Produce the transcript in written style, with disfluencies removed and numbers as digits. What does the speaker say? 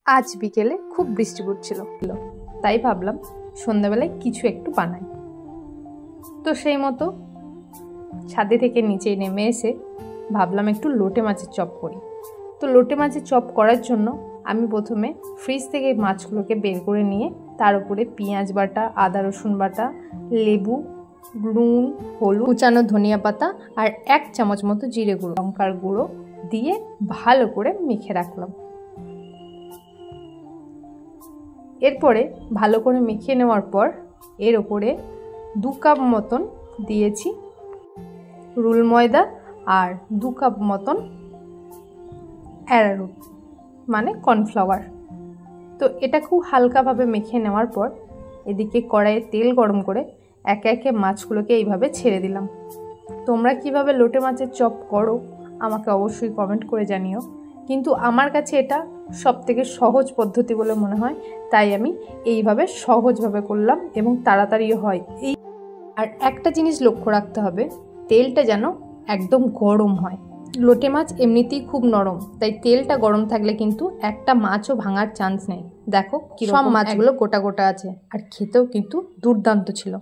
আজ বিকেলে খুব বৃষ্টি পড়ছিল, তাই ভাবলাম সন্ধ্যাবেলায় কিছু একটু বানাই। তো সেই মতো ছাদে থেকে নিচে নেমে এসে ভাবলাম একটু লোটে মাছের চপ করি। তো লোটে মাছের চপ করার জন্য আমি প্রথমে ফ্রিজ থেকে মাছগুলোকে বের করে নিয়ে তার উপরে পেঁয়াজ বাটা, আদা রসুন বাটা, লেবু, নুন, হলুদ, কুচানো ধনিয়া পাতা আর 1 চামচ মতো জিরে গুঁড়ো, লঙ্কার গুঁড়ো দিয়ে ভালো করে মেখে রাখলাম। এরপরে ভালো করে মেখে নেওয়ার পর এর ওপরে 2 কাপ মতন দিয়েছি রুল ময়দা আর 2 কাপ মতন অ্যারারুট মানে কর্নফ্লাওয়ার। তো এটা খুব হালকাভাবে মেখে নেওয়ার পর এদিকে কড়াইয়ে তেল গরম করে একে একে মাছগুলোকে এইভাবে ছেড়ে দিলাম। তোমরা কিভাবে লোটে মাছের চপ করো আমাকে অবশ্যই কমেন্ট করে জানিও, কিন্তু আমার কাছে এটা সবথেকে সহজ পদ্ধতি বলে মনে হয়, তাই আমি এইভাবে সহজভাবে করলাম এবং তাড়াতাড়িও হয়। আর একটা জিনিস লক্ষ্য রাখতে হবে, তেলটা যেন একদম গরম হয়। লোটে মাছ এমনিতেই খুব নরম, তাই তেলটা গরম থাকলে কিন্তু একটা মাছও ভাঙার চান্স নেই। দেখো সব মাছগুলো গোটা গোটা আছে আর খেতেও কিন্তু দুর্দান্ত ছিল।